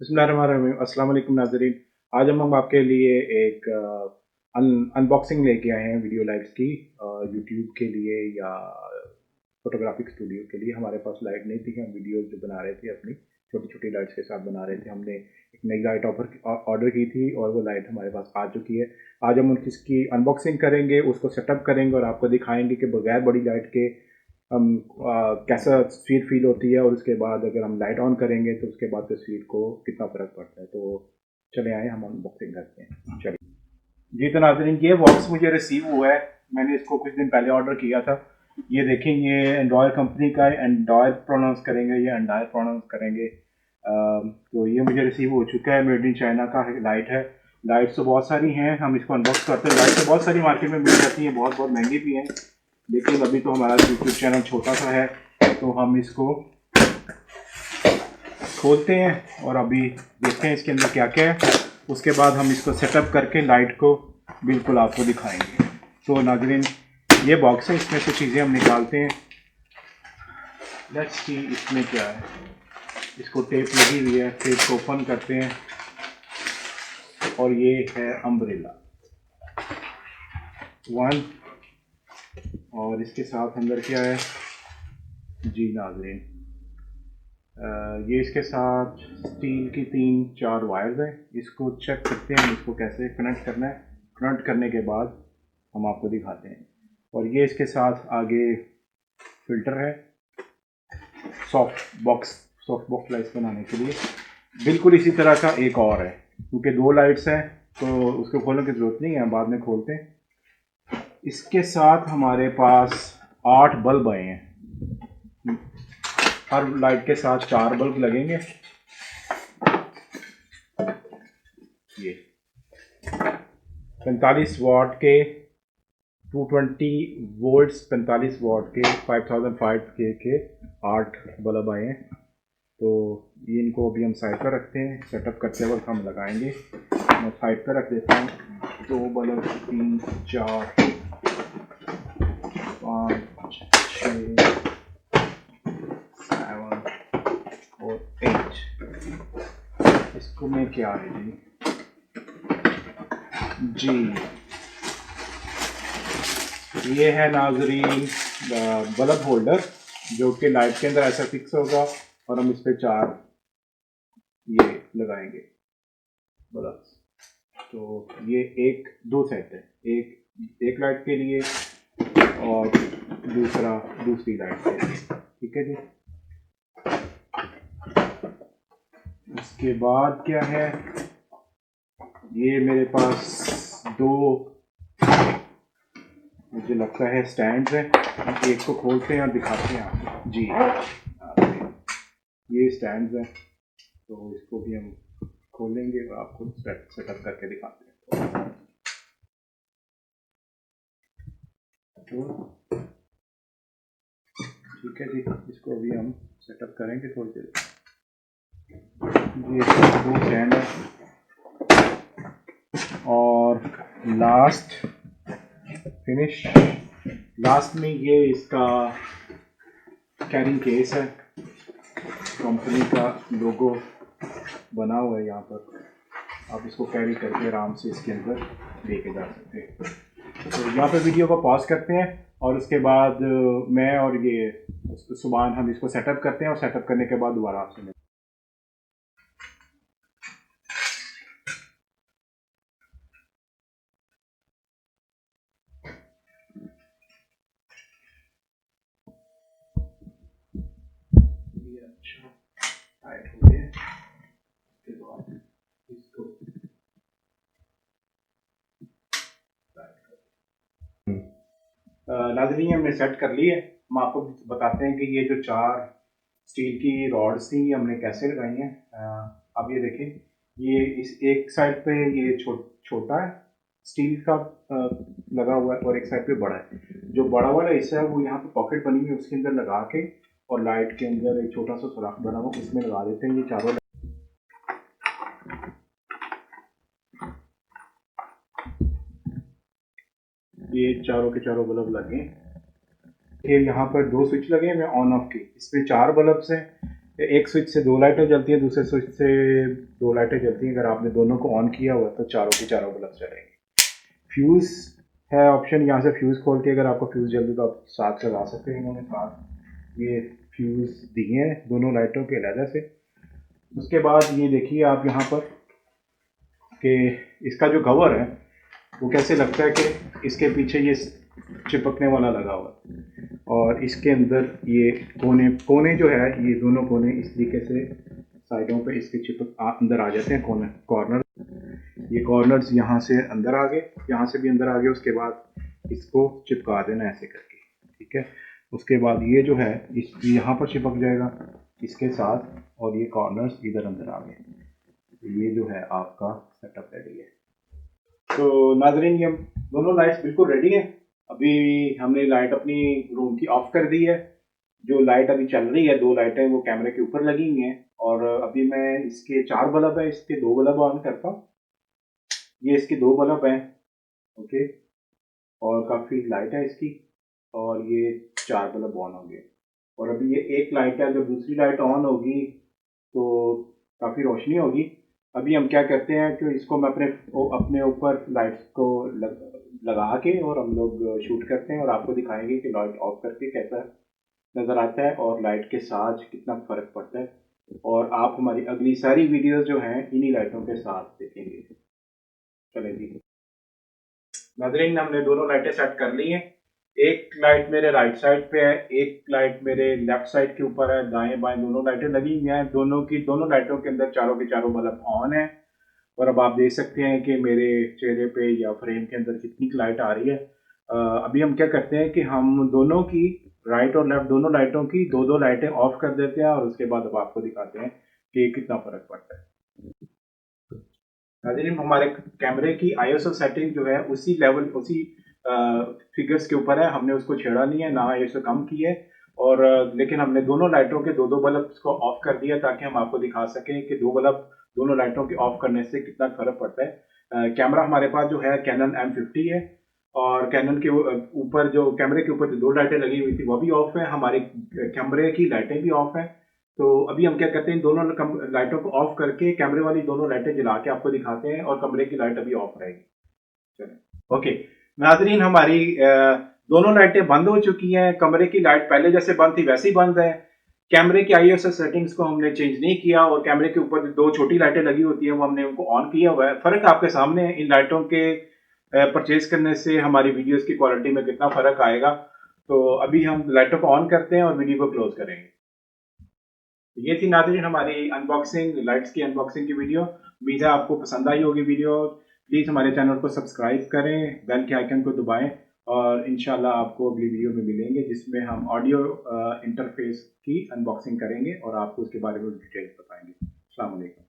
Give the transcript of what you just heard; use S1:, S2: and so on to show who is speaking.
S1: बिस्मिल्लाहिर्रहमानिर्रहीम। अस्सलाम वालेकुम नाज़रीन। आज हम आपके लिए एक अनबॉक्सिंग लेके आए हैं वीडियो लाइट्स की। यूट्यूब के लिए या फोटोग्राफिक स्टूडियो के लिए। हमारे पास लाइट नहीं थी, हम वीडियो जो बना रहे थे अपनी छोटी छोटी लाइट्स के साथ बना रहे थे। हमने एक नई लाइट ऑर्डर की थी और वो लाइट हमारे पास आ चुकी है। आज हम उसकी अनबॉक्सिंग करेंगे, उसको सेटअप करेंगे और आपको दिखाएंगे कि बगैर बड़ी लाइट के हम कैसा तस्वीर फील होती है और उसके बाद अगर हम लाइट ऑन करेंगे तो उसके बाद तस्वीर को कितना फ़र्क पड़ता है। तो चले आए हम अनबॉक्सिंग करते हैं। चलिए जी। तो नाज़रीन, ये बॉक्स मुझे रिसीव हुआ है। मैंने इसको कुछ दिन पहले ऑर्डर किया था। ये देखें, ये एंड्रॉयड कंपनी का है। एंड्रॉयड प्रोनाउंस करेंगे या एंड्रॉयड प्रोनाउंस करेंगे। तो ये मुझे रिसीव हो चुका है। मेड इन चाइना का लाइट है। लाइट्स तो बहुत सारी हैं, हम इसको अनबॉक्स करते हैं। लाइट तो बहुत सारी मार्केट में मिल जाती हैं, बहुत बहुत महंगी भी हैं, लेकिन अभी तो हमारा यूट्यूब चैनल छोटा सा है तो हम इसको खोलते हैं और अभी देखते हैं इसके अंदर क्या क्या है। उसके बाद हम इसको सेटअप करके लाइट को बिल्कुल आपको दिखाएंगे। तो नाज़रीन, ये बॉक्स है, इसमें से चीज़ें हम निकालते हैं। लेट्स सी इसमें क्या है। इसको टेप लगी हुई है, टेप को ओपन करते हैं और ये है अम्ब्रेला 1। और इसके साथ अंदर क्या है जी नाज़रीन, ये इसके साथ स्टील की 3-4 वायर्स हैं। इसको चेक करते हैं इसको कैसे कनेक्ट करना है। कनेक्ट करने के बाद हम आपको दिखाते हैं। और ये इसके साथ आगे फिल्टर है, सॉफ्ट बॉक्स लाइट्स बनाने के लिए। बिल्कुल इसी तरह का एक और है, क्योंकि 2 लाइट्स हैं तो उसको खोलने की ज़रूरत नहीं है, बाद में खोलते हैं। इसके साथ हमारे पास 8 बल्ब आए हैं। हर लाइट के साथ 4 बल्ब लगेंगे। ये 45 वाट के 220 वोल्ट्स 45 वाट के 5005 के 8 बल्ब आए हैं। तो ये इनको अभी हम साइड पर रखते हैं। सेटअप करते वक्त हम लगाएंगे। मैं साइड पर रख देता हूँ। 2 बल्ब, 3, 4, 5, 6, 7 और 8। इसको में क्या है जी, ये है नाज़रीन बल्ब होल्डर, जो कि लाइट के अंदर ऐसा फिक्स होगा और हम इस पे 4 ये लगाएंगे बल्ब। तो ये 2 सेट है, एक लाइट के लिए और दूसरी लाइट के लिए। ठीक है जी। उसके बाद क्या है, ये मेरे पास 2 मुझे लगता है स्टैंड है। हम एक को खोलते हैं और दिखाते हैं आपको जी। ये स्टैंड है, तो इसको भी हम खोलेंगे और आपको सेटअप करके दिखाते हैं। तो ठीक है जी, इसको अभी हम सेटअप करेंगे थोड़ी देर। ये 2 स्टैंड है और लास्ट में ये इसका कैरिंग केस है। कंपनी का लोगो बना हुआ है यहाँ पर। आप इसको कैरी करके आराम से इसके अंदर लेके जा सकते हैं। तो यहाँ पे वीडियो को पॉज करते हैं और उसके बाद मैं और ये सुभान हम इसको सेटअप करते हैं और सेटअप करने के बाद दोबारा आपसे मिलते हैं। अच्छा टाइट हो गया। उसके बाद इसको नाज़रीन हमने सेट कर ली है। हम आपको बताते हैं कि ये जो 4 स्टील की रॉड्स थी हमने कैसे लगाई हैं। अब ये देखें, ये इस एक साइड पे ये छोटा है स्टील का लगा हुआ है और एक साइड पे बड़ा है। जो बड़ा वाला हिस्सा है वो यहाँ पे पॉकेट बनी हुई है, उसके अंदर लगा के और लाइट के अंदर एक छोटा सा सुराख बना हुआ उसमें लगा देते हैं। ये चारों के चारों बल्ब लगे। फिर यहाँ पर 2 स्विच लगे हैं ऑन ऑफ के। इसमें 4 बल्ब्स हैं। एक स्विच से 2 लाइटें जलती हैं, दूसरे स्विच से 2 लाइटें जलती हैं। अगर आपने दोनों को ऑन किया हुआ तो चारों के चारों बल्ब जलेंगे। फ्यूज़ है ऑप्शन, यहाँ से फ्यूज़ खोल के अगर आपको फ्यूज़ जल्दी तो आप साथ लगा सकते हैं। इन्होंने साथ ये फ्यूज़ दिए हैं दोनों लाइटों के अलग से। उसके बाद ये देखिए आप यहाँ पर कि इसका जो कवर है वो कैसे लगता है कि इसके पीछे ये चिपकने वाला लगा हुआ है और इसके अंदर ये कोने कोने जो है, ये दोनों कोने इस तरीके से साइडों पे इसके अंदर आ जाते हैं। कॉर्नर, ये कॉर्नर्स यहाँ से अंदर आ गए, यहाँ से भी अंदर आ गए। उसके बाद इसको चिपका देना ऐसे करके, ठीक है। उसके बाद ये जो है इस यहाँ पर चिपक जाएगा इसके साथ, और ये कॉर्नर्स इधर अंदर आ गए। ये जो है आपका सेटअप रेडी है। तो नाजरीन, ये दोनों लाइट्स बिल्कुल रेडी हैं। अभी हमने लाइट अपनी रूम की ऑफ कर दी है। जो लाइट अभी चल रही है, 2 लाइटें वो कैमरे के ऊपर लगी हुई हैं, और अभी मैं इसके 4 बल्ब है, इसके 2 बल्ब ऑन करता हूँ। ये इसके 2 बल्ब हैं, ओके, और काफ़ी लाइट है इसकी, और ये 4 बल्ब ऑन हो गए। और अभी ये एक लाइट है, जब दूसरी लाइट ऑन होगी तो काफ़ी रोशनी होगी। अभी हम क्या करते हैं कि इसको मैं अपने ऊपर लाइट्स को लगा के और हम लोग शूट करते हैं और आपको दिखाएंगे कि लाइट ऑफ करके कैसा नज़र आता है और लाइट के साथ कितना फ़र्क पड़ता है। और आप हमारी अगली सारी वीडियोस जो हैं इन्हीं लाइटों के साथ देखेंगे। चलें जी नाज़रीन, हमने दोनों लाइटें सेट कर ली हैं। एक लाइट मेरे राइट साइड पे है, एक लाइट मेरे लेफ्ट साइड के ऊपर है। दाएं बाएं दोनों लाइटें लगी हुई हैं। दोनों लाइटों के अंदर चारों के चारों बल्ब ऑन है। और अब आप देख सकते हैं कि मेरे चेहरे पे या फ्रेम के अंदर कितनी लाइट आ रही है। अभी हम क्या करते हैं कि हम दोनों की, राइट और लेफ्ट दोनों लाइटों की दो दो लाइटें ऑफ कर देते हैं, और उसके बाद अब आपको दिखाते हैं कि कितना फ़र्क पड़ता है। नाज़रीन, हमारे कैमरे की आईएसओ सेटिंग जो है उसी लेवल, उसी फिगर्स के ऊपर है। हमने उसको छेड़ा नहीं है, ना आईएसओ कम की है। और लेकिन हमने दोनों लाइटों के दो दो बल्ब को ऑफ कर दिया ताकि हम आपको दिखा सकें कि दो बल्ब दोनों लाइटों के ऑफ करने से कितना फर्क पड़ता है। कैमरा हमारे पास जो है कैनन M50 है, और कैनन के ऊपर जो कैमरे के ऊपर जो 2 लाइटें लगी हुई थी वो भी ऑफ है, हमारे कैमरे की लाइटें भी ऑफ हैं। तो अभी हम क्या करते हैं, दोनों लाइटों को ऑफ करके कैमरे वाली दोनों लाइटें जला के आपको दिखाते हैं, और कमरे की लाइट अभी ऑफ रहेगी। चलो ओके नाजरीन, हमारी दोनों लाइटें बंद हो चुकी हैं। कमरे की लाइट पहले जैसे बंद थी वैसे ही बंद है। कैमरे की आईएसओ सेटिंग्स को हमने चेंज नहीं किया, और कैमरे के ऊपर 2 छोटी लाइटें लगी होती हैं वो हमने उनको ऑन किया हुआ है। फर्क आपके सामने है। इन लाइटों के परचेज करने से हमारी वीडियोस की क्वालिटी में कितना फर्क आएगा। तो अभी हम लाइटों को ऑन करते हैं और वीडियो को क्लोज करेंगे। ये थी नाज़रीन हमारी अनबॉक्सिंग, लाइट्स की अनबॉक्सिंग की वीडियो। उम्मीद है आपको पसंद आई होगी वीडियो। प्लीज़ हमारे चैनल को सब्सक्राइब करें, बेल के आइकन को दबाएं, और इंशाल्लाह आपको अगली वीडियो में मिलेंगे जिसमें हम ऑडियो इंटरफेस की अनबॉक्सिंग करेंगे और आपको उसके बारे में डिटेल्स बताएंगे। अस्सलाम वालेकुम।